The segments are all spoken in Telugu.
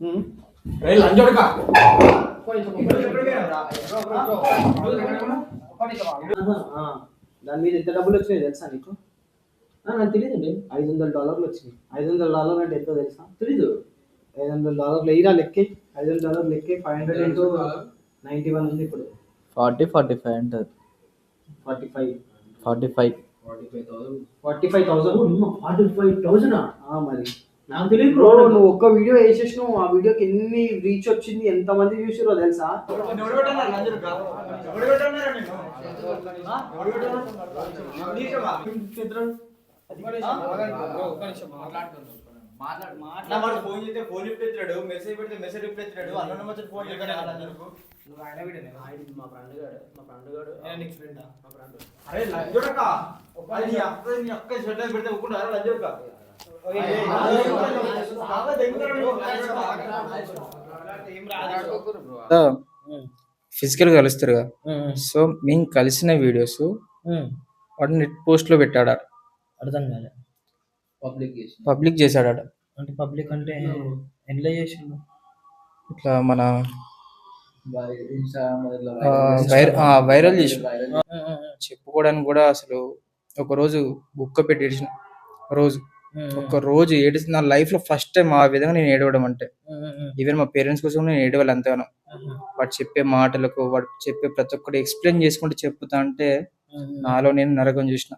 దాని మీద ఎంత డబ్బులు వచ్చినాయి తెలుసా నీకు? నాకు తెలియదండి. $500 వచ్చినాయి. $500 అంటే ఎంతో తెలుసా? తెలీదు. $500 ఇరా లెక్కే. $500 లెక్కే. 500 ఇంటూ 91 ఉంది ఇప్పుడు. 45 అంటారు. 45 45 45,000 మరి నాకు తెలియదు బ్రో. నువ్వు ఒక్క వీడియో వేసేసినావు, ఆ వీడియోకి ఎన్ని రీచ్ వచ్చింది, ఎంత మంది చూసారో తెలుసా? ఫోన్ చేస్తే ఫోన్ లిఫ్ట్ ఎత్తాడు, మెసేజ్ పెడితే మెసేజ్ లిఫ్ట్ ఎత్తాడు, అన్న వచ్చి ఫోన్ చేస్తాడు. మా ఫ్రెండ్ గాడు నీకు ఫ్రెండా? మా ఫ్రెండ్. అరే లంజోడక నీ అక్క షెడ్యూల్ పెడితే ఒప్పుకుంటారా లంజోడక? ఫిజికల్ కలుస్తారు కదా, సో మేము కలిసిన వీడియోస్ వాడు నెట్ పోస్ట్ లో పెట్టాడు. అర్థం కాలే. పబ్లిక్ చేశాడు. అంటే పబ్లిక్ అంటే ఎట్లా చేసిండు? ఇట్లా మన వైరల్ చేసి చెప్పుకోవడానికి కూడా అసలు ఒక రోజు బుక్క పెట్టి ఏడిచిన. ఒక రోజు ఏడిసిన నా లైఫ్ లో ఫస్ట్ టైం ఆ విధంగా నేను ఏడవడం. అంటే ఈవెన్ మా పేరెంట్స్ కోసం నేను ఏడవాలి అంతగానో. వాడు చెప్పే మాటలకు, వాడు చెప్పే ప్రతి ఒక్కటి ఎక్స్ప్లెయిన్ చేసుకుంటూ చెప్పుతా అంటే నాలో నేను నరకం చూసిన.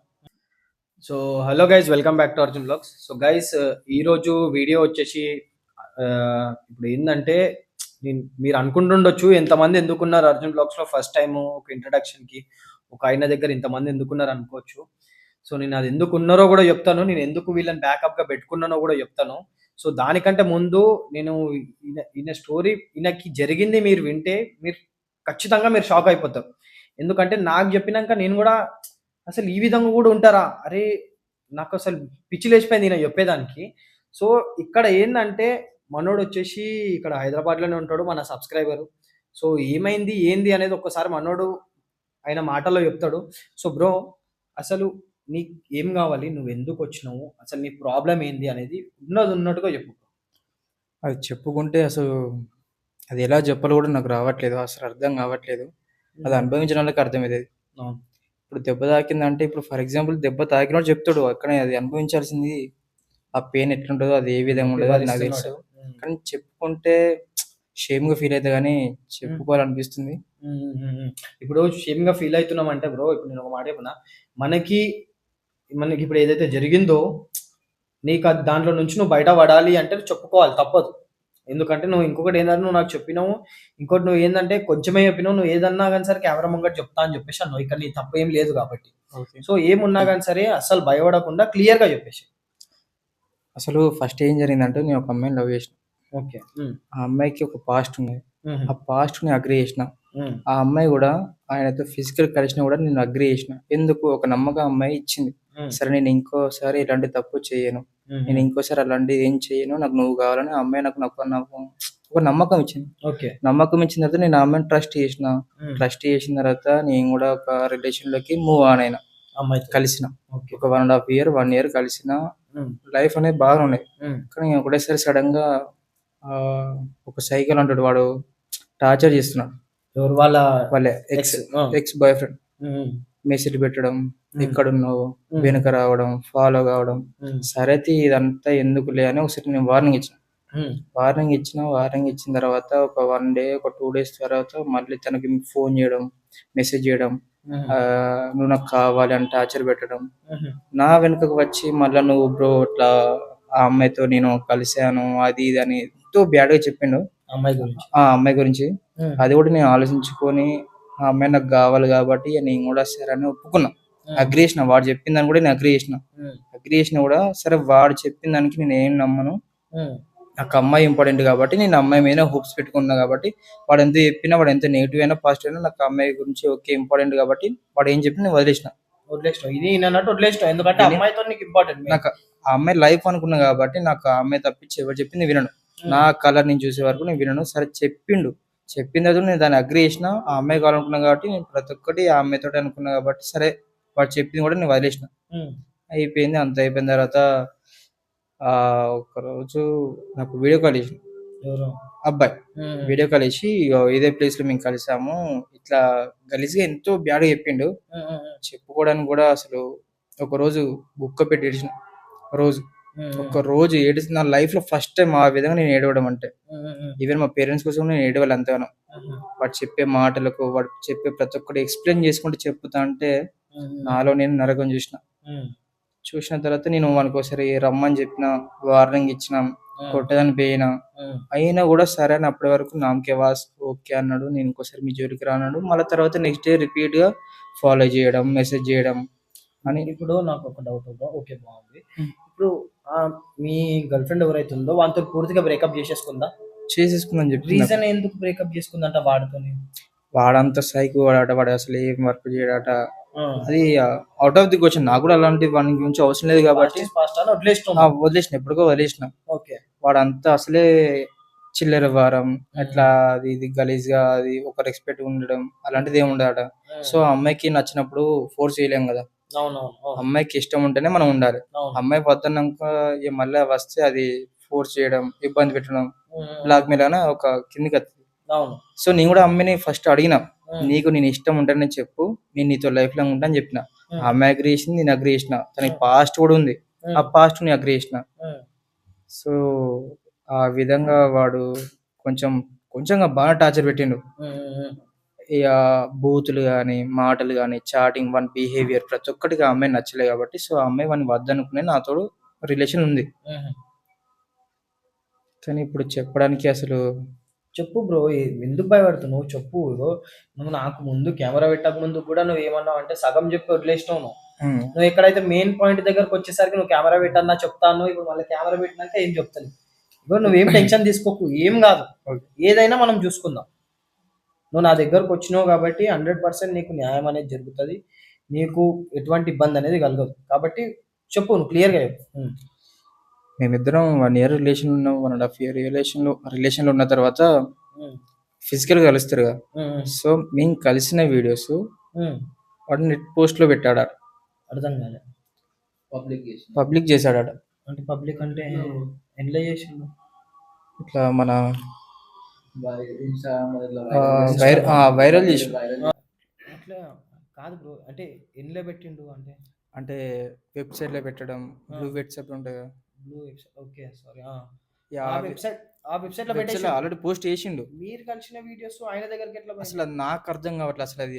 So hello guys, welcome back to Arjun blogs. So guys, ఈరోజు వీడియో వచ్చేసి ఇప్పుడు ఏంటంటే, మీరు అనుకుంటుండొచ్చు ఎంతమంది ఎందుకున్నారు అర్జున్ బ్లాగ్స్ లో ఫస్ట్ టైం ఒక ఇంట్రడక్షన్ కి ఒక ఆయన దగ్గర ఇంతమంది ఎందుకున్నారు అనుకోవచ్చు. సో నేను అది ఎందుకు ఉన్నారో కూడా చెప్తాను, నేను ఎందుకు వీళ్ళని బ్యాకప్ గా పెట్టుకున్నానో కూడా చెప్తాను. సో దానికంటే ముందు నేను ఈయన స్టోరీ, ఈయనకి జరిగింది మీరు వింటే మీరు ఖచ్చితంగా మీరు షాక్ అయిపోతారు. ఎందుకంటే నాకు చెప్పినాక నేను కూడా అసలు ఈ విధంగా కూడా ఉంటారా, అరే నాకు అసలు పిచ్చి లేచిపోయింది ఈయన చెప్పేదానికి. సో ఇక్కడ ఏంటంటే, మనోడు వచ్చేసి ఇక్కడ హైదరాబాద్లోనే ఉంటాడు, మన సబ్స్క్రైబరు. సో ఏమైంది ఏంది అనేది ఒక్కసారి మనోడు ఆయన మాటల్లో చెప్తాడు. సో బ్రో, అసలు నీకు ఏం కావాలి, నువ్వు ఎందుకు వచ్చినావు, అసలు నీ ప్రాబ్లం ఏంది అనేది ఉన్నట్టుగా చెప్పు. అది చెప్పుకుంటే అసలు అది ఎలా చెప్పాలో కూడా నాకు రావట్లేదు, అసలు అర్థం కావట్లేదు. అది అనుభవించిన వాళ్ళకి అర్థమవుతుంది. ఇప్పుడు దెబ్బ తాకిందంటే, ఇప్పుడు ఫర్ ఎగ్జాంపుల్ దెబ్బ తాకినోడు చెప్తాడు, అక్కడే అది అనుభవించాల్సింది ఆ పెయిన్ ఎట్లుంటుందో, అది ఏ విధంగా ఉండదో అది నాకు తెలుసు. కానీ చెప్పుకుంటే షేమ్గా ఫీల్ అయితే కానీ చెప్పుకోవాలనిపిస్తుంది. ఇప్పుడు షేమ్గా ఫీల్ అవుతున్నాం అంటే బ్రో, ఇప్పుడు నేను ఒక మాట చెప్పిన, మనకి ఇప్పుడు ఏదైతే జరిగిందో నీకు దాంట్లో నుంచి నువ్వు బయట పడాలి అంటే చెప్పుకోవాలి, తప్పదు. ఎందుకంటే నువ్వు ఇంకొకటి ఏంటంటే, నువ్వు నాకు చెప్పినావు, ఇంకోటి నువ్వు ఏంటంటే కొంచెమే చెప్పినావు, నువ్వు ఏదన్నా కానీ సరే కెమెరా ముంగట చెప్తా అని చెప్పేసి అన్నావు. ఇక్కడ నీ తప్పు ఏం లేదు కాబట్టి. సో ఏమున్నా కానీ సరే అసలు భయపడకుండా క్లియర్గా చెప్పేసి. అసలు ఫస్ట్ ఏం జరిగిందంటే, నేను ఒక అమ్మాయిని లవ్ చేసిన. ఓకే. ఆ అమ్మాయికి ఒక పాస్ట్ ఉంది. ఆ పాస్ట్ ని అగ్రి చేసిన. ఆ అమ్మాయి కూడా ఆయనతో ఫిజికల్ కలిసిన కూడా నేను అగ్రి చేసిన. ఎందుకు? ఒక నమ్మకం అమ్మాయి ఇచ్చింది. సరే నేను ఇంకోసారి ఇలాంటి తప్పు చేయను, నేను ఇంకోసారి అలాంటి ఏం చేయను, నాకు నువ్వు కావాలని ఆ అమ్మాయి నాకు ఒక నమ్మకం ఇచ్చింది. నమ్మకం ఇచ్చిన తర్వాత నేను ఆ అమ్మాయిని ట్రస్ట్ చేసిన. ట్రస్ట్ చేసిన తర్వాత నేను కూడా ఒక రిలేషన్ లోకి మూవ్ ఆన్ అయినా. కలిసిన ఒక 1.5 year 1 year కలిసిన. లైఫ్ అనేది బాగా ఉన్నాయి. కానీ ఒకటేసారి సడన్ గా ఒక సైకిల్ అంటాడు, వాడు టార్చర్ చేస్తున్నాడు. వాళ్ళ ఎక్స్ బాయ్ ఫ్రెండ్ మెసేజ్ పెట్టడం, ఎక్కడున్నావు, వెనుక రావడం, ఫాలో కావడం. సరే ఇదంతా ఎందుకులే అని ఒకసారి నేను వార్నింగ్ ఇచ్చిన. వార్నింగ్ ఇచ్చిన తర్వాత ఒక 1 day ఒక 2 days తర్వాత మళ్ళీ తనకి ఫోన్ చేయడం, మెసేజ్ చేయడం, నువ్వు నాకు కావాలి అని టార్చర్ పెట్టడం. నా వెనుకకు వచ్చి మళ్ళీ నువ్వు బ్రో ఇట్లా ఆ అమ్మాయితో నేను కలిశాను అది ఇది అని ఎంతో బ్యాడ్ గా చెప్పిండు ఆ అమ్మాయి గురించి. అది కూడా నేను ఆలోచించుకొని ఆ అమ్మాయి నాకు కావాలి కాబట్టి నేను కూడా సరే అని ఒప్పుకున్నా, అగ్రి చేసిన. వాడు చెప్పిన దాన్ని కూడా నేను అగ్రి చేసిన కూడా సరే వాడు చెప్పిన దానికి నేను ఏం నమ్మను, నాకు అమ్మాయి ఇంపార్టెంట్ కాబట్టి నేను అమ్మాయి మీద హోప్స్ పెట్టుకున్నా. కాబట్టి వాడు ఎంత చెప్పినా, వాడు ఎంత నెగిటివ్ అయినా పాజిటివ్ అయినా నాకు అమ్మాయి గురించి ఓకే ఇంపార్టెంట్ కాబట్టి వాడు ఏం చెప్పినా నేను వదిలేసిన. ఎందుకంటే అమ్మాయితో నీకు ఇంపార్టెంట్. నాకు ఆ అమ్మాయి లైఫ్ అనుకున్నా కాబట్టి నాకు ఆ అమ్మాయి తప్పించి ఎవరు చెప్పింది వినను. నా కలర్ నేను చూసే వరకు నేను వినను. సరే చెప్పిన తర్వాత నేను దాన్ని అగ్రి చేసిన. ఆ అమ్మాయి కావాలనుకున్నా కాబట్టి నేను ప్రతి ఒక్కటి ఆ అమ్మాయితో అనుకున్నా కాబట్టి సరే వాడు చెప్పింది కూడా నేను వదిలేసిన. అయిపోయింది. అంత అయిపోయిన తర్వాత ఒక రోజు నాకు వీడియో కాల్ చేసిన. ఎవరు? అబ్బాయి. హ్మ్. వీడియో కాల్ చేసి "ఇగో ఇదే ప్లేస్‌లో మేము కలిసాము. ఇట్లా గలీజ్‌గా ఎంతో బ్యాడ్‌గా చెప్పిండు. హ్మ్. హ్మ్. హ్మ్. చెప్పుకోవడానికి కూడా అసలు ఒకరోజు గుక్క పెట్టి ఏడిచిన. రోజు. హ్మ్. ఒక్క రోజు ఏడిసి నా లైఫ్‌లో ఫస్ట్ టైమ్ ఆ విధంగా నేను ఏడవడం అంటే. హ్మ్. హ్మ్. హ్మ్. ఈవెన్ మా పేరెంట్స్ కోసం నేను ఏడవాలి అంతగానం. హుహు. వాడు చెప్పే మాటలకు, వాడు చెప్పే ప్రతి ఒక్కటి ఎక్స్‌ప్లెయిన్ చేసుకుంటూ చెప్తా అంటే హ్మ్. నాలో నేను నరకం చూసిన. హ్మ్. చూసిన తర్వాత నేను వానికోసారి రమ్మని చెప్పిన, వార్నింగ్ ఇచ్చిన, హ్మ్. కొట్టడానికి పోయిన. హ్మ్. అయినా కూడా సరే అని అప్పటి వరకు నామకే వాస్ ఓకే అన్నాడు. నేను ఇంకోసారి మీ జోలికి రానన్నాడు. మళ్ళా తర్వాత నెక్స్ట్ డే రిపీట్‌గా ఫాలో చేయడం, మెసేజ్ చేయడం అని ఇప్పుడు నాకొక డౌట్ బ్రో. ఓకే. బావుంది. హ్మ్. ఇప్పుడు మీ గర్ల్ ఫ్రెండ్ ఎవరైతే ఉందో వానితోని పూర్తిగా బ్రేకప్ చేసేసుకుందా? చేసేసుకుందని చెప్పింది నాకు. రీజన్ ఎందుకు బ్రేకప్ చేసుకుందంట వాడితోని? వాడంత సైకో వాడట. వాడు అసలు ఏం వర్క్ చేయడట. ఆ! అది ఔట్ ఆఫ్ ది క్వెషన్. నాకు కూడా అలాంటి వాని గురించి అవసరం లేదు పాస్ట్ కాబట్టి ఈస్ పాస్ట్ అని వదిలేసినావు. వదిలేసిన. ఎప్పటికో వదిలేసిన. ఓకే. వాడంతా అసలే చిల్లర వ్యవహారం. అట్లా హ్మ్. అది ఇది గలీజ్‌గా అది ఒక రెస్పెక్ట్ ఉండడం అలాంటిదేమి ఉండదట. సో, హ్మ్. ఆ అమ్మాయికి నచ్చినప్పుడు ఫోర్స్ చేయలేం గదా! అవునవును. అవును. అమ్మాయికి ఇష్టం ఉంటేనే మనం ఉండాలి. అవును. అమ్మాయి వద్దన్నాక ఇగ మళ్ళా వస్తే అది ఫోర్స్ చేయడం, ఇబ్బంది పెట్టడం, హ్మ్. బ్లాక్‌మెయిల్ అని ఒక కిందకత్తది. అవును. సో, నేను గూడా అమ్మాయిని ఫస్ట్ అడిగిన. హ్మ్. "నీకు నేను ఇష్టం ఉంటేనే చెప్పు. నేను నీతో లైఫ్ లాంగ్ ఉంటా" అని జెప్పిన. ఆ హ్మ్. అమ్మాయి అగ్రీ చేసింది. నేను అగ్రీ చేసిన. తనకి హ్మ్. పాస్ట్ గూడా ఉంది. ఆ హ్మ్. పాస్ట్ నేను అగ్రీ చేసిన. హ్మ్. సో, ఆ విధంగా వాడు కొంచెం కొంచెంగా బాగా టార్చర్ పెట్టిండు. హ్మ్. హ్మ్. ఇగ బూతులు గాని, మాటలు గాని, చాటింగ్ వాని బిహేవియర్ ప్రతి ఒక్కటికి ఆ అమ్మాయి నచ్చలే కాబట్టి, సో, ఆ అమ్మాయి వాడిని వద్దనుకునే నాతోడు రిలేషన్ ఉంది. హుహు. కానీ ఇప్పుడు చెప్పడానికి అసలు చెప్పు బ్రో. ఎందుకు భయపడుతున్నావు? చెప్పు. ఇగో నువ్వు నాకు ముందు కెమెరా పెట్టక ముందు కూడా నువ్వేమన్నావంటే సగం చెప్పి వదిలేసినావు నువ్వు. హ్మ్. నువ్వు ఎక్కడైతే మెయిన్ పాయింట్ దగ్గరకొచ్చేసరికి నువ్వు కెమెరా పెట్టన్నా చెప్తాను. ఇప్పుడు మళ్ళీ కెమెరా పెట్టినాక ఏం చెప్తలేవు. ఇగో నువ్వేం టెన్షన్ తీసుకోకు. ఏం గాదు. ఓకే. ఏదైనా మనం జూసుకుందాం. నువ్వు నా దగ్గరకొచ్చినావు గాబట్టి 100% నీకు న్యాయం అనేది జరుగుతది. నీకు ఎటువంటి ఇబ్బందనేది కలగదు. కాబట్టి చెప్పు. నువ్వు క్లియర్‌గా చెప్పు. హ్మ్. మేమిద్దరం 1 ఇయర్ రిలేషన్‌లో ఉన్నాం. 1 ½ ఇయర్ రిలేషన్‌లో ఉన్న తర్వాత హ్మ్. ఫిజికల్‌గా కలుస్తారుగా. హ్మ్. హ్మ్. సో, మేము కలిసిన వీడియోస్ హ్మ్. వాడు నెట్ పోస్ట్‌లో పెట్టాడట. అర్థం కాలే. పబ్లిక్ చేసాడట. అంటే పబ్లిక్ అంటే ఎందులో చేసిండు? ఇట్లా మన వైరల్ చేసిండు. అట్లా కాదు బ్రో. అంటే ఎందులో పెట్టిండు అంటే? అంటే వెబ్‌సైట్‌లో పెట్టడం. ఆ! బ్లూ వెబ్‌సైట్ ఉంటది కదా! Blue website. ఓకే. సారీ. ఆ! ఆ యాహ్! వెబ్‌సైట్ ఆ వెబ్‌సైట్‌లో వెబ్‌సైట్‌లో పెట్టేసిండు. ఆల్రెడీ పోస్ట్ చేసిండు. మీరు కలిసిన వీడియోస్ ఆయన దగ్గరికి ఎట్లా అసలు పోయినాయి? నాకు అర్థం కావట్లే అసలది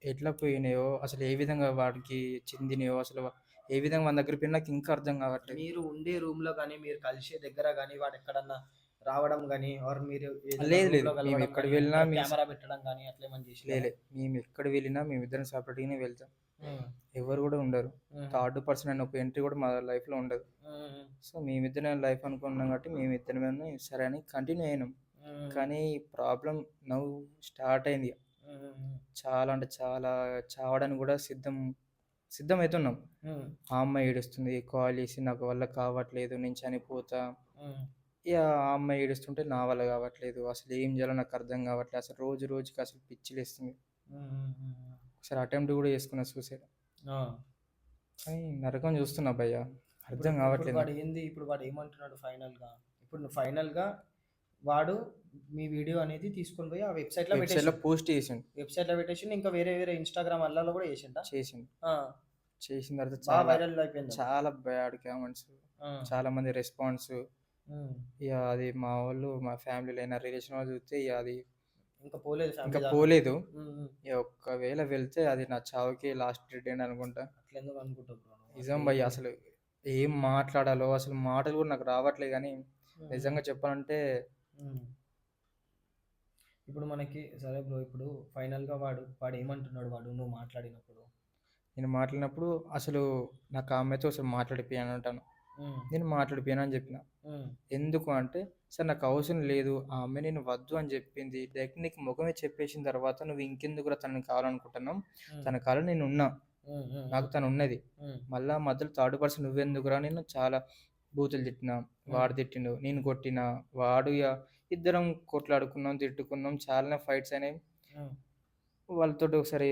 ఎట్లా పోయినాయో, అసలు ఏ విధంగా వాడికి చెందినయో, అసలు ఏ విధంగా వాని దగ్గర పోయినాయో నాకు ఇంకా అర్థం కావట్లేదు. మీరు ఉండే రూమ్‌లో గాని, మీరు కలిసే దగ్గర గాని, వాడెక్కడన్నా రావడం గాని, ఆర్ మీరు ఏదైనా లేదు లేదు. రూమ్‌లో మేము కలవడం ఎక్కడ గాని, వెళ్ళినా అక్కడ కెమెరా పెట్టడం గాని అట్లేమన్నా చేసిల్లారా? మేము ఎక్కడ వెళ్ళినా మేమిద్దరం సెపరేట్‌గానే వెళ్తాం. హ్మ్. ఎవరు కూడా ఉండరు. హుహు. థర్డ్ పర్సన్ అనే ఒక ఎంట్రీ కూడా మా లైఫ్‌లో ఉండదు. హ్మ్. సో, మేమిద్దరం లైఫ్ అనుకున్నాం కాబట్టి మేమిద్దరమే సరే అని కంటిన్యూ అయినాం. హ్మ్. కానీ ప్రాబ్లమ్ నౌ స్టార్ట్ అయింది. హ్మ్. చాలా అంటే చాలా చావడానికి కూడా సిద్ధమైతున్నాం. హ్మ్. ఆ అమ్మాయి ఏడుస్తుంది. కాల్ చేసి నాకు వల్ల కావట్లేదు. నేను చనిపోతా. హ్మ్. ఇగ ఆ అమ్మాయి ఏడుస్తుంటే నా వల్ల కావట్లేదు. అసలు ఏం చేయాలో నాకు అర్థం కావట్లేదు. అసలు రోజు రోజుకి అసలు పిచ్చిలేస్తుంది. హ్మ్. ఒకసారి అటెంప్ట్ కూడా చేసుకున్నా సూసైడ్. ఆ! కానీ నరకం చూస్తున్నా భయ్యా. ఇప్పుడు అర్థం ఇప్పుడు కావట్లేదు నాకు. వాడేంది ఇప్పుడు వాడేమంటున్నాడు ఫైనల్‌గా? ఇప్పుడు నువ్వు ఫైనల్‌గా వాడు మీ వీడియో అనేది తీసుకొని పోయి ఆ వెబ్‌సైట్‌లో వెబ్‌సైట్‌లో పెట్టేసిండు. పోస్ట్ చేసిండు. వెబ్‌సైట్‌లో పెట్టేసిండు. ఇంకా వేరే వేరే ఇన్‌స్టాగ్రామ్ అల్లాలో కూడా చేసిండా? చేసిండు. ఆ! చేసిన తర్వాత చాలా వైరల్ అయిపోయిందది. చాలా బ్యాడ్ కామెంట్స్. ఆ! చాలామంది రెస్పాన్స్. హ్మ్. ఇగ అది మా వోళ్ళు, మా ఫ్యామిలీలో అయినా రిలేషన్ వాళ్ళు చూస్తే ఇగ అది ఇంకా పోలేదు ఇంకా ఫ్యామిలీ దాకా. పోలేదు. హ్మ్. హ్మ్. ఇగ ఒకవేళ వెళ్తే అది నా చావుకి లాస్ట్ డేట్ అని అనుకుంటా. అట్లెందుకు అనుకుంటావు బ్రో నువ్వు? నిజం అట్లేం భయ్యా లేదు. అసలు ఏం మాట్లాడాలో అసలు మాటలు కూడా నాకు రావట్లేదు గానీ, హ్మ్. నిజంగా చెప్పాలంటే హ్మ్. ఇప్పుడు మనకి సరే బ్రో. ఇప్పుడు ఫైనల్‌గా వాడేమంటున్నాడు నువ్వు మాట్లాడినప్పుడు? నేను మాట్లాడినప్పుడు అసలు నాకు ఆ అమ్మాయితో అసలు మాట్లాడిపియను అంటాను. హ్మ్. నేను మాట్లాడిపియను అని చెప్పిన. హ్మ్. ఎందుకు అంటే, "సార్ నాకు అవసరం లేదు. ఆ అమ్మాయి నేను వద్దు అని చెప్పింది. డైరెక్ట్ నీకు మొఖమే చెప్పేసిన తర్వాత నువ్వు ఇంకెందుకురా తనని కావాలనుకుంటున్నావు? హ్మ్. తన కాలంలో నేనున్నా. హ్మ్. హ్మ్. నాకు హ్మ్. తనున్నది. హ్మ్. మళ్ళా మధ్యలో థర్డ్ పర్సన్ నువ్వెందుకురా?" నేను చాలా బూతులు తిట్టినా. హ్మ్. వాడు తిట్టిండు. నేను కొట్టినా. వాడు ఇగ ఇద్దరం కొట్లాడుకున్నాం, తిట్టుకున్నాం. చాలానే ఫైట్స్ అయినాయి. హ్మ్. వాళ్ళతోటి ఒకసారి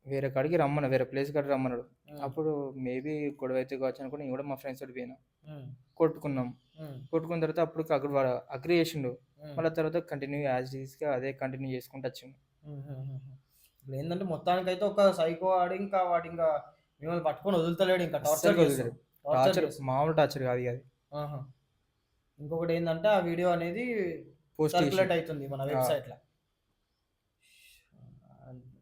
వేరే కాడికి రమ్మన్నా. వేరే ప్లేస్ కాడికి రమ్మన్నాడు. హ్మ్. అప్పుడు మేబీ గొడవ అయితది కావచ్చు అనుకోని నేను కూడా మా ఫ్రెండ్స్ తోటి పోయినా. కొట్టుకున్నాం. కొట్టుకున్న తర్వాత అప్పుడు అక్కడ వాడు అగ్రి చేసిండు. మళ్ళీ తర్వాత కంటిన్యూ యాజ్ గా అదే కంటిన్యూ చేసుకుంటూ వచ్చిండు. ఇప్పుడు ఏంటంటే మొత్తానికైతే ఒక సైకో ఆడి ఇంకా వాడు ఇంకా మిమ్మల్ని పట్టుకొని వదులుతలేడు, ఇంకా టార్చర్ అస్సలు చేస్తాడు. టార్చర్ మామూలు టార్చర్ కాదు అది. ఆహా. ఇంకొకటి ఏంటంటే ఆ వీడియో అనేది పోస్ట్ సర్క్యులేట్ అవుతుంది మన వెబ్సైట్లో.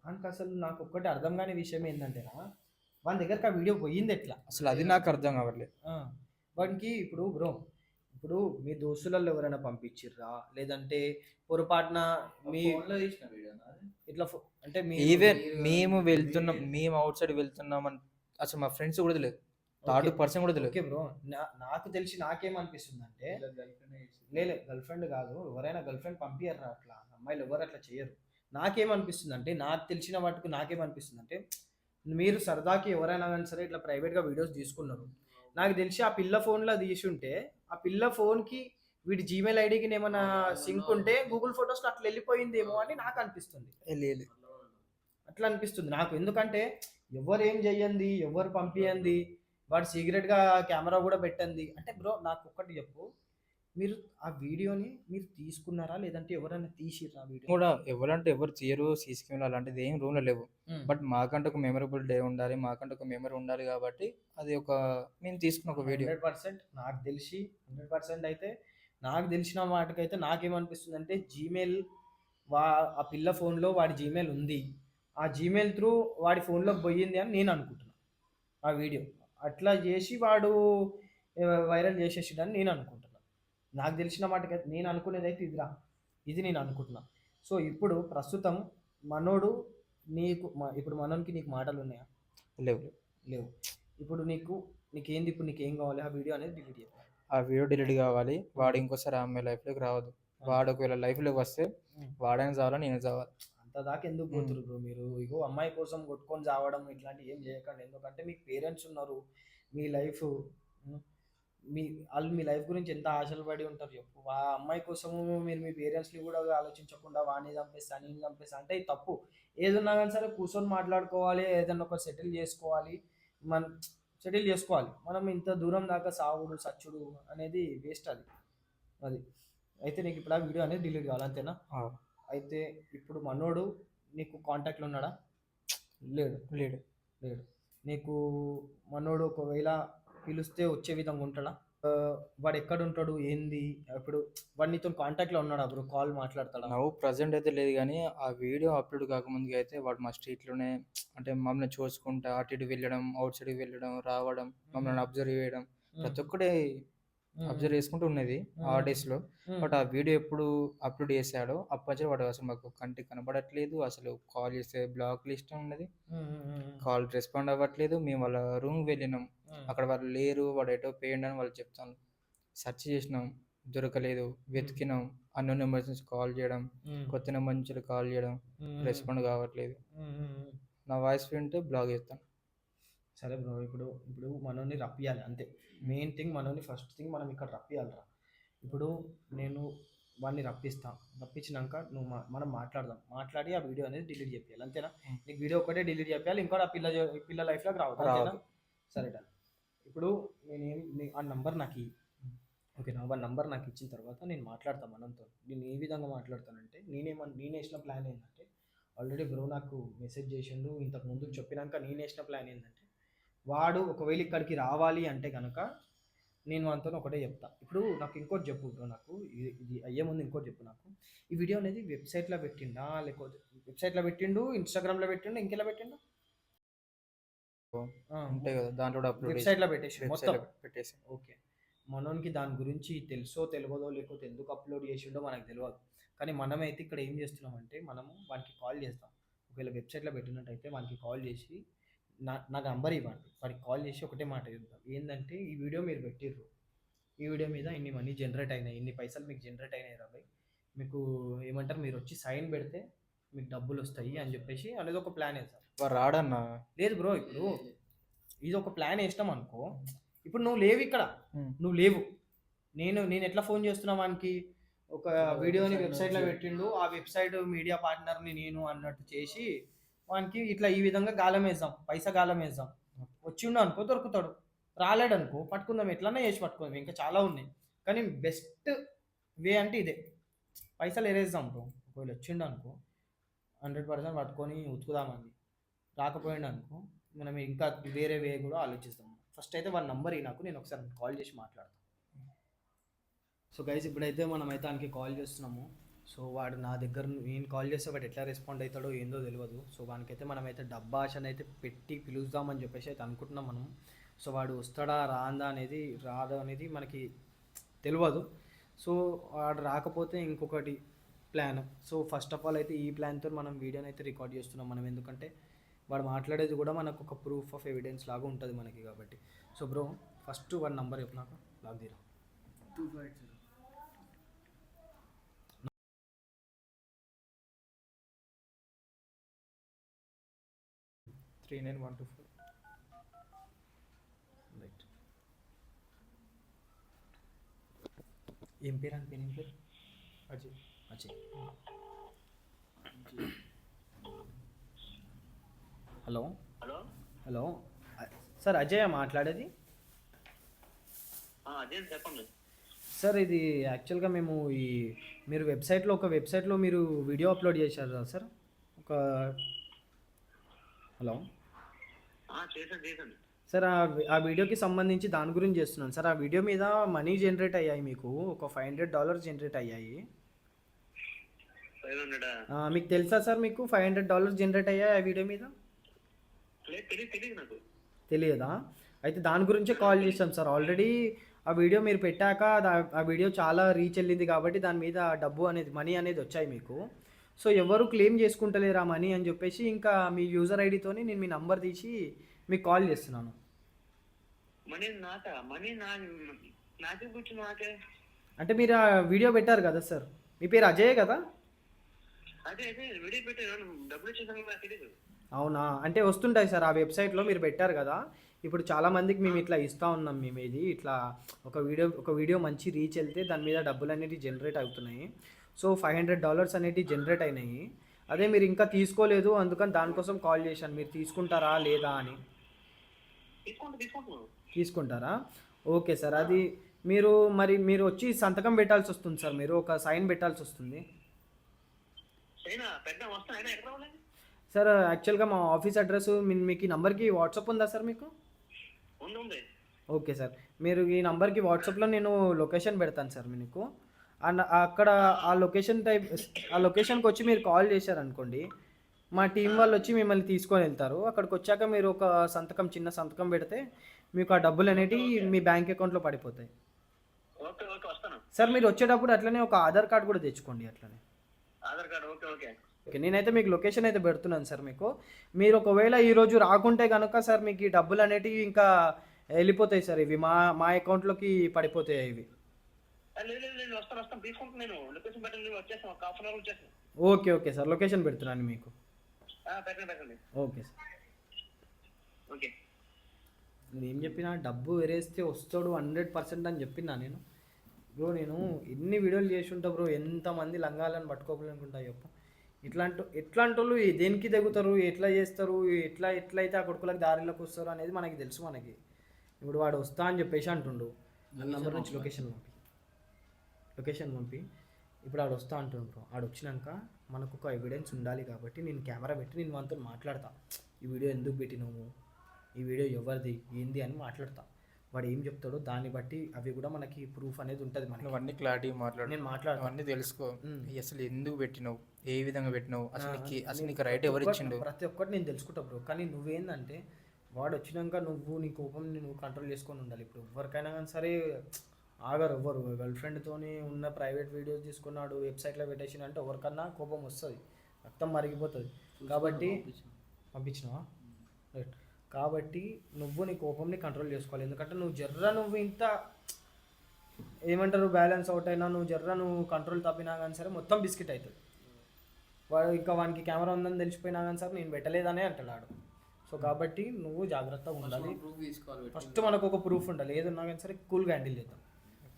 అంటే అసలు నాకు ఒక్కటి అర్థం కాని విషయం ఏంటంటేనా, వాళ్ళ దగ్గరకు ఆ వీడియో పోయింది ఎట్లా అసలు అది నాకు అర్థం కావట్లేదు. వాడికి ఇప్పుడు బ్రో, ఇప్పుడు మీ దోస్తులలో ఎవరైనా పంపించిర్రా, లేదంటే పొరపాటున మీ ఇట్లా అంటే ఈవెన్ మేము అవుట్ సైడ్ వెళ్తున్నాం అని అసలు మా ఫ్రెండ్స్ కూడా తెలియదు, థర్డ్ పర్సన్ కూడా తెలియదు. ఓకే బ్రో, నాకు తెలిసి నాకేమనిపిస్తుంది అంటే, లేదు గర్ల్ ఫ్రెండ్ కాదు, ఎవరైనా గర్ల్ ఫ్రెండ్ పంపించారు అట్లా, అమ్మాయిలు ఎవరు అట్లా చేయరు. నాకేమనిపిస్తుంది అంటే, నాకు తెలిసిన వాటికి నాకేమనిపిస్తుంది అంటే, మీరు సరదాకి ఎవరైనా కానీ సరే ఇట్లా ప్రైవేట్గా వీడియోస్ తీసుకున్నారు, నాకు తెలిసి ఆ పిల్ల ఫోన్లో తీసి ఉంటే ఆ పిల్ల ఫోన్కి వీడి జీమెయిల్ ఐడికి ఏమైనా సింక్ ఉంటే గూగుల్ ఫొటోస్లో అట్లా వెళ్ళిపోయిందేమో అని నాకు అనిపిస్తుంది. అట్లా అనిపిస్తుంది నాకు. ఎందుకంటే ఎవరు ఏం చెయ్యండి, ఎవరు పంపియండి, వాడు సీక్రెట్గా కెమెరా కూడా పెట్టండి అంటే, బ్రో నాకు ఒక్కటి చెప్పు, మీరు ఆ వీడియోని మీరు తీసుకున్నారా, లేదంటే ఎవరైనా తీసిర్రా వీడియో కూడా? ఎవరంటే ఎవరు తీయరు, సీసీ కెమెరా అలాంటిది ఏం రూమ్లో లేవు. బట్ మాకంటే ఒక మెమరబుల్ డే ఉండాలి, మాకంటే ఒక మెమరీ ఉండాలి కాబట్టి అది ఒక మేము తీసుకున్న ఒక వీడియో. 100% నాకు తెలిసి 100% అయితే నాకు తెలిసిన వాటికైతే నాకేమనిపిస్తుంది అంటే, జీమెయిల్ ఆ పిల్ల ఫోన్లో వాడి జీమెయిల్ ఉంది, ఆ జీమెయిల్ త్రూ వాడి ఫోన్లోకి పోయింది అని నేను అనుకుంటున్నాను. ఆ వీడియో అట్లా చేసి వాడు వైరల్ చేసేసాడని నేను అనుకుంటున్నాను. నాకు తెలిసిన వాటికైతే నేను అనుకునేది అయితే ఇది నేను అనుకుంటున్నా. సో ఇప్పుడు ప్రస్తుతం మనోడు ఇప్పుడు మనోనికి నీకు మాటలు ఉన్నాయా? లేవు. ఇప్పుడు నీకేంది, ఇప్పుడు నీకేం కావాలి? ఆ వీడియో అనేది డిలీట్ చేయాలి. ఆ వీడియో డిలీట్ కావాలి. వాడు ఇంకోసారి ఆ అమ్మాయి లైఫ్లోకి రావద్దు. వాడు ఒకవేళ లైఫ్లోకి వస్తే వాడైనా చావాలి, నేను చావాలి. అంత దాకా ఎందుకు పోతురు బ్రో మీరు? ఇగో అమ్మాయి కోసం కొట్టుకొని చావడం ఇట్లాంటివి ఏం చేయకండి. ఎందుకంటే మీకు పేరెంట్స్ ఉన్నారు, మీ లైఫ్, వాళ్ళు మీ లైఫ్ గురించి ఎంత ఆశలు పడి ఉంటారు చెప్పు. ఆ అమ్మాయి కోసము మీరు మీ పేరెంట్స్ని కూడా ఆలోచించకుండా వాడిని చంపేస్తా నేను చంపేస్తా అంటే ఇది తప్పు. ఏదన్నా కానీ సరే కూర్చొని మాట్లాడుకోవాలి, ఏదన్నా ఒక సెటిల్ చేసుకోవాలి, మనం ఇంత దూరం దాకా సావుడు సచ్చుడు అనేది వేస్ట్. అది అయితే నీకు ఇప్పుడు ఆ వీడియో అనేది డిలీట్ కావాలి, అంతేనా? అయితే ఇప్పుడు మనోడు నీకు కాంటాక్ట్లో ఉన్నాడా? లేడు. నీకు మనోడు ఒకవేళ పిలిస్తే వచ్చే విధంగా ఉంటాడా? వాడు ఎక్కడ ఉంటాడు, ఏంది? ఇప్పుడు వాడు నీతో కాంటాక్ట్లో ఉన్నాడా బ్రో? కాల్ మాట్లాడతాడా? నవ్వు ప్రజెంట్ అయితే లేదు, కానీ ఆ వీడియో అప్లోడ్ కాకముందుకు అయితే వాడు మా స్ట్రీట్లోనే అంటే మమ్మల్ని చూసుకుంటా అటు ఇటు వెళ్ళడం, అవుట్ సైడ్కి వెళ్ళడం, రావడం, మమ్మల్ని అబ్జర్వ్ చేయడం, ప్రతి ఒక్కటే అబ్జర్వ్ చేసుకుంటూ ఉన్నది ఆ డేస్లో. బట్ ఆ వీడియో ఎప్పుడు అప్లోడ్ చేశాడో అప్పటి వాడు అసలు మాకు కంటికి కనబడట్లేదు. అసలు కాల్ చేస్తే బ్లాక్ లిస్ట్ ఉన్నది, కాల్ రెస్పాండ్ అవ్వట్లేదు. మేము వాళ్ళ రూమ్కి వెళ్ళినాం, అక్కడ వాళ్ళు లేరు, వాడు ఎటో పోయిండు అని వాళ్ళు చెప్తాను. సెర్చ్ చేసినాం, దొరకలేదు. వెతికినాం, అన్నోన్ నెంబర్స్ నుంచి కాల్ చేయడం, కొత్త నెంబర్ నుంచి కాల్ చేయడం, రెస్పాండ్ కావట్లేదు. నా వాయిస్ వింటే బ్లాక్ చేస్తాను. సరే బ్రో, ఇప్పుడు మనోని రప్పియాలి అంతే. మెయిన్ థింగ్ మనోని ఫస్ట్ థింగ్ మనం ఇక్కడ రప్పియాలరా. ఇప్పుడు నేను వాడిని రప్పించినాక మనం మాట్లాడి ఆ వీడియో అనేది డిలీట్ చేయాలి, అంతేనా? నీకు వీడియో ఒకటే డిలీట్ చేయాలి, ఇంకోటి ఆ పిల్ల లైఫ్లోకి రావద్దు, అంతేనా? సరే డన్. ఇప్పుడు ఆ నంబర్ నాకు ఓకేనా? వాడి నంబర్ నాకు ఇచ్చిన తర్వాత నేను మాట్లాడతాను మనంతో. నేను ఏ విధంగా మాట్లాడతానంటే, నేను వేసిన ప్లాన్ ఏంటంటే, ఆల్రెడీ బ్రో నాకు మెసేజ్ చేసిండు ఇంతకుముందు చెప్పినాక నేను వేసిన ప్లాన్ ఏంటంటే, వాడు ఒకవేళ ఇక్కడికి రావాలి అంటే కనుక నేను అంతా ఒకటే చెప్తా. ఇప్పుడు నాకు ఇంకోటి చెప్పు బ్రో, నాకు ఇది అయ్యే ముందు ఇంకోటి చెప్పు. నాకు ఈ వీడియో అనేది వెబ్సైట్లో పెట్టిండా, లేకపోతే వెబ్సైట్లో పెట్టిండు, ఇన్స్టాగ్రామ్లో పెట్టిండు, ఇంకెలా పెట్టిండు? ఉంటాయి కదా దాంట్లో వెబ్సైట్లో పెట్టేసి. ఓకే, మనోనికి దాని గురించి తెలుసో తెలియదో, లేకపోతే ఎందుకు అప్లోడ్ చేసిండో మనకు తెలియదు. కానీ మనమైతే ఇక్కడ ఏం చేస్తున్నామంటే, మనము వానికి కాల్ చేస్తాం. ఒకవేళ వెబ్సైట్లో పెట్టినట్టయితే వానికి కాల్ చేసి నాకు నంబర్ ఇవ్వండి, వాడికి కాల్ చేసి ఒకటే మాట చెప్తాం, ఏంటంటే ఈ వీడియో మీరు పెట్టిర్రు, ఈ వీడియో మీద ఇన్ని మనీ జనరేట్ అయినాయి, ఇన్ని పైసలు మీకు జనరేట్ అయినాయి రాబాయ్, మీకు ఏమంటారు, మీరు వచ్చి సైన్ పెడితే మీకు డబ్బులు వస్తాయి అని చెప్పేసి అనేది ఒక ప్లాన్ వేస్తాం. రాడన్నా? లేదు బ్రో, ఇప్పుడు ఇది ఒక ప్లాన్ వేసినాం అనుకో, ఇప్పుడు నువ్వు లేవు ఇక్కడ, నువ్వు లేవు, నేను ఎట్లా ఫోన్ చేస్తున్నా వానికి, ఒక వీడియోని వెబ్సైట్లో పెట్టిండు, ఆ వెబ్సైట్ మీడియా పార్ట్నర్ని నేను అన్నట్టు చేసి వానికి ఇట్లా ఈ విధంగా గాలం వేద్దాం, పైసా గాలం వేద్దాం, వచ్చిండు అనుకో దొరుకుతాడు, రాలేడనుకో పట్టుకుందాం, ఎట్లన్నా చేసి పట్టుకుందాం, ఇంకా చాలా ఉన్నాయి. కానీ బెస్ట్ వే అంటే ఇదే, పైసలు ఎరేద్దాం బ్రో. ఒకవేళ వచ్చిండు అనుకో 100% పట్టుకొని ఉతుకుదామంది. రాకపోయిండు అనుకో మనం ఇంకా వేరే వే కూడా ఆలోచిస్తాం. ఫస్ట్ అయితే వాళ్ళ నంబర్ నాకు, నేను ఒకసారి కాల్ చేసి మాట్లాడతాను. సో గైస్ ఇప్పుడైతే మనమైతే ఆయనకి కాల్ చేస్తున్నాము. సో వాడు నా దగ్గర, నేను కాల్ చేస్తే వాడు ఎట్లా రెస్పాండ్ అవుతాడో ఏందో తెలియదు. సో వానికైతే మనమైతే డబ్బా ఆశని అయితే పెట్టి పిలుద్దామని చెప్పేసి అయితే అనుకుంటున్నాం మనం. సో వాడు వస్తాడా రాదా అనేది మనకి తెలియదు. సో వాడు రాకపోతే ఇంకొకటి plan. So first of all అయితే ఈ ప్లాన్తో మనం వీడియోని అయితే రికార్డ్ చేస్తున్నాం మనం, ఎందుకంటే వాడు మాట్లాడేది కూడా మనకు ఒక ప్రూఫ్ ఆఫ్ ఎవిడెన్స్ లాగా ఉంటుంది మనకి కాబట్టి. సో బ్రో ఫస్ట్ వాడి నంబర్ చెప్పు నాకు, లాగ్ తీరా. 250 39124. రైట్. ఏం పేరు అని పేరు, ఏం పేరు? Ajay. Ajay. Hello hello hello sir Ajay మాట్లాడేది? అదే చెప్పండి సార్ ఇది యాక్చువల్గా మేము మీరు వెబ్సైట్లో మీరు వీడియో అప్లోడ్ చేశారు కదా సార్ ఒక. హలో చేసండి సార్ ఆ వీడియోకి సంబంధించి దాని గురించి చేస్తున్నాను సార్. ఆ వీడియో మీద మనీ జనరేట్ అయ్యాయి, మీకు ఒక $500 జనరేట్ అయ్యాయి. 500 మీకు తెలుసా సార్, మీకు $500 జనరేట్ అయ్యాయి ఆ వీడియో మీద? తెలియదు నాకు. తెలియదా? అయితే దాని గురించే కాల్ చేశాం సార్. ఆల్రెడీ ఆ వీడియో మీరు పెట్టాక ఆ వీడియో చాలా రీచ్ వెళ్ళింది కాబట్టి దాని మీద మనీ అనేది వచ్చాయి మీకు. సో ఎవరు క్లెయిమ్ చేసుకుంటలేరు ఆ మనీ అని చెప్పేసి ఇంకా మీ యూజర్ ఐడితోని నేను మీ నంబర్ తీసి మీకు కాల్ చేస్తున్నాను. అంటే మీరు ఆ వీడియో పెట్టారు కదా సార్, మీ పేరు అజయ్ కదా? అవునా, అంటే వస్తుంటాయి సార్ ఆ వెబ్సైట్లో మీరు పెట్టారు కదా. ఇప్పుడు చాలామందికి మేము ఇట్లా ఇస్తూ ఉన్నాం, మేము ఇది ఇట్లా ఒక వీడియో మంచి రీచ్ వెళ్తే దాని మీద డబ్బులు అనేవి జనరేట్ అవుతున్నాయి. సో $500 అనేవి జనరేట్ అయినాయి. అదే మీరు ఇంకా తీసుకోలేదు, అందుకని దానికోసం కాల్ చేశాను. మీరు తీసుకుంటారా లేదా అని. తీసుకుంటారా? Okay sir. అది మీరు వచ్చి సంతకం పెట్టాల్సి వస్తుంది సార్, మీరు ఒక సైన్ పెట్టాల్సి వస్తుంది సార్. యాక్చువల్గా మా ఆఫీస్ అడ్రస్ మీకు ఈ నంబర్కి వాట్సాప్ ఉందా సార్ మీకు? ఓకే సార్, మీరు ఈ నంబర్కి వాట్సాప్లో నేను లొకేషన్ పెడతాను సార్ మీకు. అక్కడ ఆ లొకేషన్కి వచ్చి మీరు కాల్ చేశారనుకోండి, మా టీం వాళ్ళు వచ్చి మిమ్మల్ని తీసుకొని వెళ్తారు. అక్కడికి వచ్చాక మీరు ఒక చిన్న సంతకం పెడితే మీకు ఆ డబ్బులు అనేవి మీ బ్యాంక్ అకౌంట్లో పడిపోతాయి సార్. మీరు వచ్చేటప్పుడు అట్లనే ఒక ఆధార్ కార్డు కూడా తెచ్చుకోండి అట్లనే. ఓకే, నేనైతే మీకు లొకేషన్ అయితే పెడుతున్నాను సార్ మీకు. మీరు ఒకవేళ ఈరోజు రాకుంటే కనుక సార్ మీకు ఈ డబ్బులు అనేటివి ఇంకా వెళ్ళిపోతాయి సార్, ఇవి మా అకౌంట్లోకి పడిపోతాయి ఇవి. ఓకే సార్, లొకేషన్ పెడుతున్నాను మీకు. Okay sir. నేను ఏం చెప్పినా, డబ్బు ఎరేస్తే వస్తాడు 100% అని చెప్పినా నేను. బ్రో నేను ఎన్ని వీడియోలు చేసి ఉంటా బ్రో, ఎంతమంది లంగాలను పట్టుకోవాలనుకుంటా చెప్పు. ఎట్లాంటి వాళ్ళు దేనికి తెగుతారు, ఎట్లా చేస్తారు, ఎట్లయితే ఆ కొడుకులకు దారిలోకి వస్తారు అనేది మనకి తెలుసు. మనకి ఇప్పుడు వాడు వస్తా అని చెప్పేసి అంటుండు, నెంబర్ నుంచి లొకేషన్ పంపి ఇప్పుడు ఆడు వస్తా అంటుండ్రు. ఆడు వచ్చినాక మనకు ఒక ఎవిడెన్స్ ఉండాలి కాబట్టి నేను కెమెరా పెట్టి నేను మనతో మాట్లాడతా. ఈ వీడియో ఎందుకు పెట్టినాము, ఈ వీడియో ఎవరిది ఏంది అని మాట్లాడతా. వాడు ఏం చెప్తాడో దాన్ని బట్టి అవి కూడా మనకి ప్రూఫ్ అనేది ఉంటుంది. మనకి అన్ని క్లారిటీ నేను మాట్లాడతాను, అన్నీ తెలుసుకో. అసలు ఎందుకు పెట్టినావు, ఏ విధంగా పెట్టినావు, అసలు నీకు రైట్ ఎవరు ఇచ్చిండు, ప్రతి ఒక్కటి నేను తెలుసుకుంటా బ్రో. కానీ నువ్వేందంటే వాడు వచ్చినాక నీ కోపం నువ్వు కంట్రోల్ చేసుకొని ఉండాలి. ఇప్పుడు ఎవరికైనా కానీ సరే ఆగరు ఎవ్వరు. గర్ల్ ఫ్రెండ్తోని ఉన్న ప్రైవేట్ వీడియోస్ తీసుకున్నాడు వెబ్సైట్లో పెట్టేసిన అంటే ఎవరికన్నా కోపం వస్తుంది, రక్తం మరిగిపోతుంది. కాబట్టి పంపించినావా? రైట్. కాబట్టి నువ్వు నీ కోపంని కంట్రోల్ చేసుకోవాలి. ఎందుకంటే నువ్వు ఇంత ఏమంటారు బ్యాలెన్స్ అవుట్ అయినా నువ్వు కంట్రోల్ తప్పినా కానీ సరే మొత్తం బిస్కెట్ అవుతుంది. వాడు ఇంకా వానికి కెమెరా ఉందని తెలిసిపోయినా కానీ సరే నేను పెట్టలేదనే అంటాడు. సో కాబట్టి నువ్వు జాగ్రత్తగా ఉండాలి. ఫస్ట్ మనకు ఒక ప్రూఫ్ ఉండాలి, ఏదన్నా కానీ సరే కూల్గా హ్యాండిల్ చేద్దాం.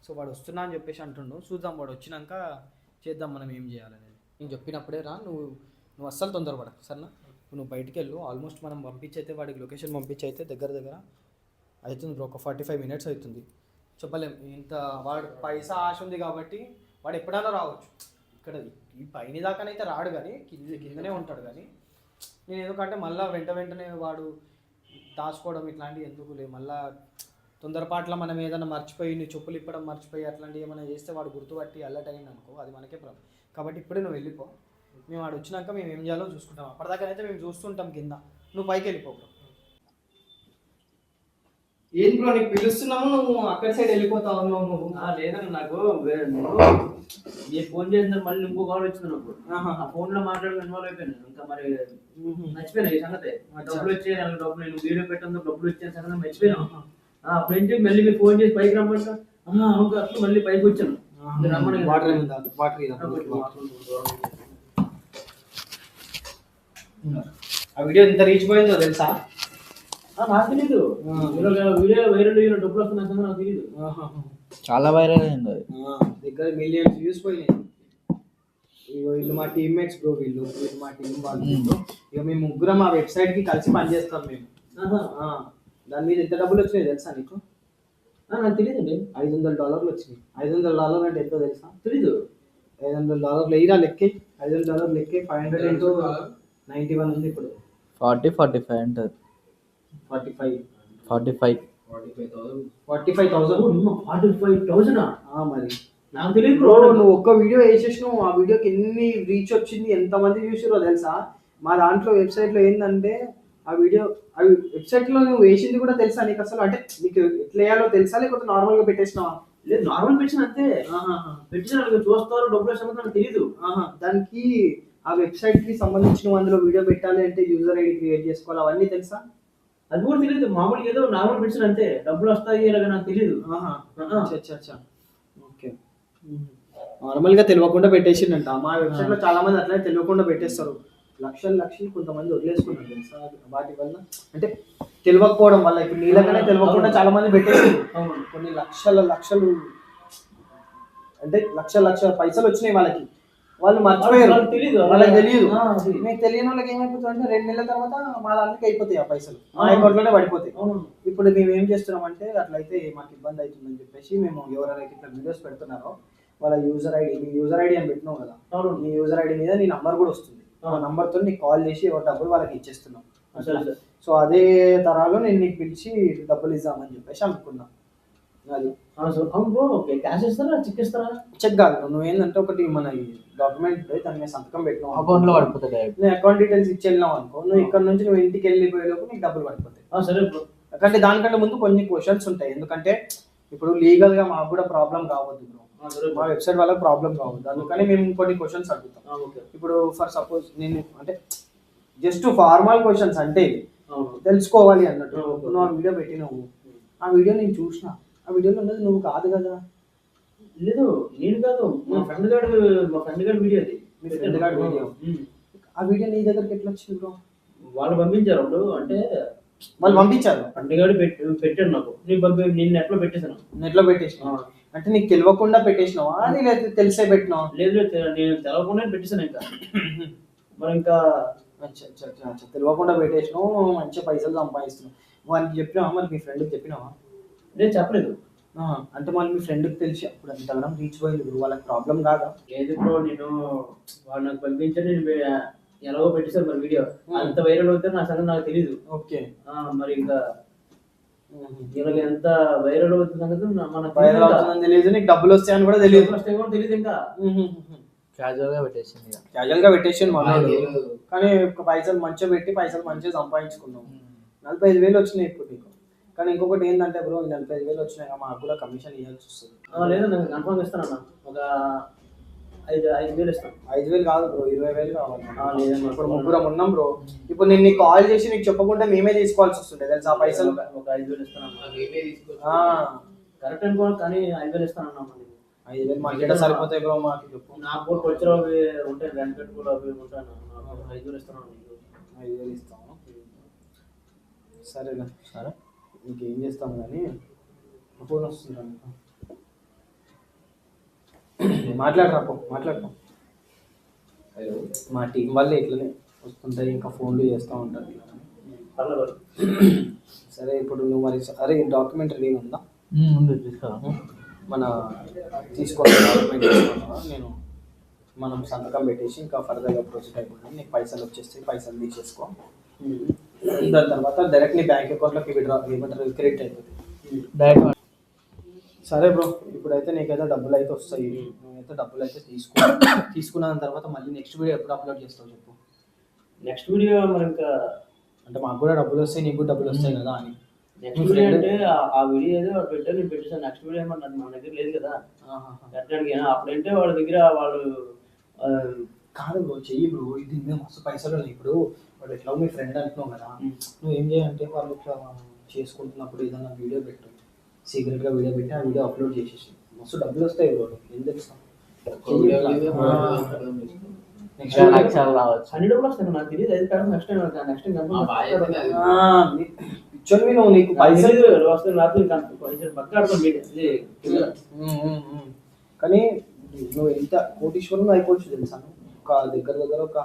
సో వాడు వస్తున్నా అని చెప్పేసి అంటుండు, చూద్దాం వాడు వచ్చినాక చేద్దాం మనం ఏం చేయాలనేది. నేను చెప్పినప్పుడే రా, నువ్వు అస్సలు తొందరపడకు సరేనా. నువ్వు బయటికి వెళ్ళు. ఆల్మోస్ట్ మనం వాడికి లొకేషన్ అయితే దగ్గర అవుతుంది బ్రో, ఒక 45 మినిట్స్ అవుతుంది. చెప్పలేం, ఇంత వాడు పైసా ఆశ ఉంది కాబట్టి వాడు ఎప్పుడైనా రావచ్చు. ఇక్కడ ఈ పైన దాకానైతే రాడు, కానీ కిందనే ఉంటాడు. కానీ నేను ఎందుకంటే మళ్ళీ వెంటనే వాడు దాచుకోవడం ఇట్లాంటివి ఎందుకులే, మళ్ళీ తొందరపాట్ల మనం ఏదైనా మర్చిపోయి నీ చెప్పులు ఇప్పడం మర్చిపోయి అట్లాంటివి ఏమైనా చేస్తే వాడు గుర్తుపట్టి అలర్ట్ అయ్యింది అనుకో, అది మనకే ప్రాబ్లం. కాబట్టి ఇప్పుడే నువ్వు వెళ్ళిపో, మేము వాడు వచ్చినాక మేము ఏం చేయాలో చూసుకుంటాం. అప్పటిదాకానైతే మేము చూస్తుంటాం కింద, నువ్వు పైకి వెళ్ళిపో బ్రో. ఏం బ్రో నీకు పిలుస్తున్నాము, నువ్వు అక్కడి సైడ్ వెళ్ళిపోతా ఉన్నావు నువ్వు. లేదన్న, నాకు మీరు ఫోన్ చేసిన మళ్ళీ ఇంకో కాల్ వచ్చింది నాకు. ఆ ఫోన్ లో మాట్లాడి ఇన్వాల్వ్ అయిపోయాను. ఇంకా మరి మర్చిపోయినా ఈ సంగతి. డబ్బులు వచ్చాయి, నాకు డబ్బులు నేను వీడియో పెట్టడం డబ్బులు వచ్చాయి సంగతి మర్చిపోయాను. అప్పుడు ఏం చెప్పి మళ్ళీ మీరు ఫోన్ చేసి పైకి రమ్మంటా, అప్పుడు మళ్ళీ పైకి వచ్చాను. ఆ వీడియో ఎంత రీచ్ పోయిందో తెలుసా? నాకు తెలీదు. వీడియో వైరల్ అయిన డబ్బులు వస్తున్నా సంగతి నాకు తెలీదు. చాలా వైరల్ అయింది అది. దగ్గర మిలియన్స్ వ్యూస్ పోయినాయి. వీళ్ళు మా టీమ్మేట్స్ బ్రో, వీళ్ళు మా టీం వాళ్ళు. ఇక మేము ముగ్గురం ఆ వెబ్సైట్ కి కలిసి పనిచేస్తాం మేము. దాని మీద ఎంత డబ్బులు వచ్చినాయి తెలుసా నీకు? నాకు తెలియదండి. $500 వచ్చినాయి. $500 అంటే ఎంతో తెలుసా? తెలీదు. $500 వెయ్యిరా లెక్కే. $500 లెక్కే. 500 into 91 ఉంది ఇప్పుడు. 45 అంటారు. 45,000. 45,000 మరి నాకు తెలియదు బ్రో. నువ్వు ఒక్క వీడియో వేసేసినావు, ఆ వీడియోకి ఎన్ని రీచ్ వచ్చింది, ఎంతమంది చూసారో తెలుసా? మా దాంట్లో వెబ్సైట్లో ఏంటంటే ఆ వీడియో, అవి వెబ్సైట్లో నువ్వు వేసింది కూడా తెలుసా నీకు? అసలు అంటే నీకు ఎట్లా వేయాలో తెలుసా, లేకపోతే నార్మల్గా పెట్టేసినావా? లేదు, నార్మల్ పెట్టిన అంతే. పెట్టిన చూస్తారు, డబ్బులు వస్తాను నాకు తెలీదు. దానికి ఆ వెబ్సైట్కి సంబంధించిన అందులో వీడియో పెట్టాలి అంటే యూజర్ ఐడి క్రియేట్ చేసుకోవాలి, అవన్నీ తెలుసా? అది కూడా తెలియదు. మామూలుగా ఏదో నార్మల్ పెట్టిన అంతే, డబ్బులు వస్తాయి ఇలాగ నాకు తెలియదు. ఓకే, నార్మల్గా తెలియకుండా పెట్టేసిండంట. మా వెబ్సైట్లో చాలా మంది అట్లనే తెలియకుండా పెట్టేస్తారు. లక్షలు కొంతమంది వదిలేసుకున్నారు తెలుసా వాటి వల్ల. అంటే తెలియకపోవడం వల్ల, ఇప్పుడు నీళ్ళకనే తెలియకుండా చాలా మంది పెట్టేసారు. కొన్ని లక్షలు అంటే లక్షల పైసలు వచ్చినాయి వాళ్ళకి, వాళ్ళు మర్చిపోయారు, వాళ్ళకి తెలియదు. మీకు తెలియని వాళ్ళకి ఏమైపోతుంది అంటే 2 నెలల తర్వాత మా దానికి అయిపోతాయి ఆ పైసలు, మా అకౌంట్లోనే పడిపోతాయి. ఇప్పుడు మేము ఏం చేస్తున్నామంటే అట్లయితే మాకు ఇబ్బంది అవుతుందని చెప్పేసి మేము ఎవరైతే ఇట్లా వీడియోస్ పెడుతున్నారో వాళ్ళ యూజర్ ఐడి అని పెట్టినావు కదా, నీ యూజర్ ఐడి మీద నీ నంబర్ కూడా వస్తుంది. ఆ నంబర్తో నీకు కాల్ చేసి ఎవరి డబ్బులు వాళ్ళకి ఇచ్చేస్తున్నాం. సో అదే తరాలో నేను నీకు పిలిచి డబ్బులు ఇద్దామని చెప్పేసి అనుకున్నా. అది క్యాష్ ఇస్తారా, చెక్ ఇస్తారా? చెక్ కాదు, నువ్వు ఏంటంటే ఒకటి మన డాక్యుమెంట్ దాని మీద సంతకం పెట్టినావు, అకౌంట్ లో పడిపోతాయి. నేను అకౌంట్ డీటెయిల్స్ ఇచ్చి వెళ్ళినావు అనుకో, నువ్వు ఇక్కడ నుంచి నువ్వు ఇంటికి వెళ్ళిపోయేలోపు నీకు డబ్బులు పడిపోతాయి. సరే బ్రో. అంటే దానికంటే ముందు కొన్ని క్వశ్చన్స్ ఉంటాయి, ఎందుకంటే ఇప్పుడు లీగల్ గా మాకు కూడా ప్రాబ్లం కావద్దు బ్రో, మా వెబ్సైట్ వాళ్ళకి ప్రాబ్లం కావద్దు, అందుకని మేము కొన్ని క్వశ్చన్స్ అడుగుతాం. ఇప్పుడు ఫర్ సపోజ్ నేను అంటే జస్ట్ ఫార్మల్ క్వశ్చన్స్ అంటే తెలుసుకోవాలి అన్నట్టు. నువ్వు ఆ వీడియో పెట్టినావు, ఆ వీడియో నేను చూసిన, ఆ వీడియోలో ఉన్నది నువ్వు కాదు కదా. లేదు, నేను కాదు, మా ఫ్రెండ్ గారు వీడియో అది. మీ ఫ్రెండ్ గారి వీడియో, ఆ వీడియో నీ దగ్గరికి ఎట్లా వచ్చింది బ్రో? వాళ్ళు పంపించారు అప్పుడు, అంటే వాళ్ళు పంపించారు. ఫ్రెండ్ గారు పెట్టాడు నాకు, నేను నెట్లో పెట్టేసాను. నెట్లో పెట్టేసిన అంటే నీకు తెలియకుండా పెట్టేసినావా, లేదా తెలిసే పెట్టినావా? లేదు, నేను తెలవకుండా పెట్టేసాను. ఇంకా మరి ఇంకా తెలియకుండా పెట్టేసినావు, మంచిగా పైసలు సంపాదిస్తున్నావు. వానికి చెప్పినావా, మరి మీ ఫ్రెండ్కి చెప్పినావా? నేను చెప్పలేదు. అంటే మళ్ళీ మీ ఫ్రెండ్కి తెలిసి అప్పుడు అంతగానం రీచ్ పోయింది, వాళ్ళకి ప్రాబ్లం కాదా? లేదు బ్రో, నేను వాడు నాకు పంపించాను, నేను ఎలాగో పెట్టేసాను మరి వీడియో. అంత వైరల్ అవుతుంది నా సంగతి నాకు తెలీదు. ఓకే, మరి ఇంకా ఇలాగ ఎంత వైరల్ అవుతుంది సంగతి మనకు వైరల్ అవుతుందని తెలియదు, నీకు డబ్బులు వస్తాయని కూడా తెలియదు. వస్తాయి కూడా తెలియదు. ఇంకా క్యాజువల్ గా పెట్టేసింది, మనోడు. కానీ పైసలు మంచిగా పెట్టి పైసలు మంచిగా సంపాదించుకున్నాం. 45,000 వచ్చినాయి ఇప్పుడు నీకు. కానీ ఇంకొకటి ఏంటంటే బ్రో, 45,000 వచ్చినాయి మాకు కూడా కమిషన్ ఇవ్వాల్సి వస్తుంది. లేదు, నేను కన్ఫర్మ్ ఇస్తానన్నా, ఒక 5,000 ఇస్తాను. 5,000 కాదు బ్రో, 20,000 కావాలి. ఇప్పుడు ముగ్గురం ఉన్నాం బ్రో, ఇప్పుడు నేను నీకు కాల్ చేసి నీకు చెప్పకుండా మేమే తీసుకోవాల్సి వస్తుండే తెలుసా పైసలు. ఒక 5,000 ఇస్తానన్నా, కరెక్ట్ అనుకోవాలి, కానీ 5,000 ఇస్తానన్నా. 5,000 మాకు ఎక్కడ సరిపోతాయి బ్రో? మాకు చెప్పు. నాకు కూడా ఖర్చులు అవి ఉంటాయి, రెంట్ కట్టు కూడా అవి ఉంటాను. 5,000 ఇస్తాను. 5,000 ఇస్తాము, సరేనా? సరే, ఇంకేం చేస్తాం కానీ ఫోన్ వస్తుందా? మాట్లాడరాపో. మా టీం వల్ల ఇట్లనే వస్తుంటాయి, ఇంకా ఫోన్లు చేస్తూ ఉంటారు. పర్లేదు. సరే ఇప్పుడు నువ్వు మరి అరే డాక్యుమెంట్ రెడీ ఉందా? ఉంది తీసుకో. మన తీసుకోవాలి డాక్యుమెంట్ తీసుకున్నా నేను, మనం సంతకం పెట్టేసి ఇంకా ఫర్దర్గా ప్రొసీడ్ అయిపోయింది. నీకు పైసలు వచ్చేస్తాయి, పైసలు తీసేసుకో. దాని తర్వాత డైరెక్ట్ నీ బ్యాంక్ అకౌంట్లోకి విడ్రా ఏమంటారు క్రెడిట్ అయిపోతుంది. డైరెక్ట్ సరే బ్రో, ఇప్పుడైతే నీకైతే డబ్బులు అయితే వస్తాయి. నువ్వైతే డబ్బులు అయితే తీసుకున్న తర్వాత మళ్ళీ నెక్స్ట్ వీడియో ఎప్పుడు అప్లోడ్ చేస్తావు చెప్పు. నెక్స్ట్ వీడియో మరి ఇంకా అంటే మాకు కూడా డబ్బులు వస్తాయి, నీకు కూడా డబ్బులు వస్తాయి కదా అని. నెక్స్ట్ వీడియో అంటే ఆ వీడియో ఏదో వాడు పెట్టారు, నేను పెట్టేసాను. నెక్స్ట్ వీడియో ఏమన్నా మన దగ్గర లేదు కదా ఎట్లాంటి. అప్పుడంటే వాళ్ళ దగ్గర వాళ్ళు కాదు బ్రో, చెయ్యి బ్రో, ఇది మీద మస్తు పైసలు ఉన్నాయి. ఇప్పుడు వాడు ఎట్లా మీ ఫ్రెండ్ అంటున్నావు కదా, నువ్వు ఏం చేయాలంటే వాళ్ళు ఇట్లా చేసుకుంటున్నప్పుడు ఏదైనా వీడియో పెట్టు, సీక్రెట్గా వీడియో పెట్టి ఆ వీడియో అప్లోడ్ చేసేసి మస్తు డబ్బులు వస్తాయి బ్రో. ఏం తెలుస్తాం అన్ని డబ్బులు వస్తాయి నాకు తెలియదు. అయితే నెక్స్ట్ టైం ఇచ్చోని నువ్వు నీకు పైసలు వస్తాయి రాత్రి పక్క ఆడుతుంది. కానీ నువ్వు ఎంత కోటీశ్వరులు అయిపోవచ్చు తెలుసా? ఒక దగ్గర ఒక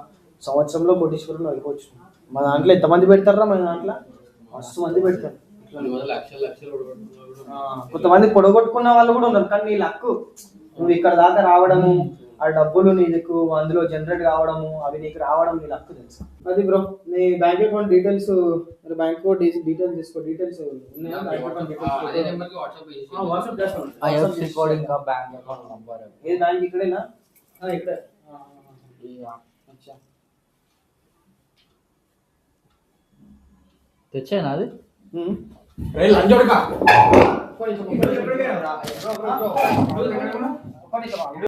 సంవత్సరంలో కోటీశ్వరులు అయిపోవచ్చు. మా దాంట్లో ఎంతమంది పెడతారా? మన దాంట్లో మస్తు మంది పెడతారు. కొంతమంది పొడగొట్టుకున్న వాళ్ళు కూడా ఉన్నారు. కానీ నీ లక్కు నువ్వు ఇక్కడ దాకా రావడము, ఆ డబ్బులు నీకు అందులో జనరేట్ కావడము, అవి నీకు రావడం నీ లక్కు తెలుసా? అది బ్రో, నీ bank account details, bank account details తీసుకో. డీటెయిల్స్ ఉన్నాయా? వాట్సాప్ చేస్తాను. ఏ బ్యాంక్ ఇక్కడేనా? ఇక్కడే తెచ్చాను అది. లంచోడుకా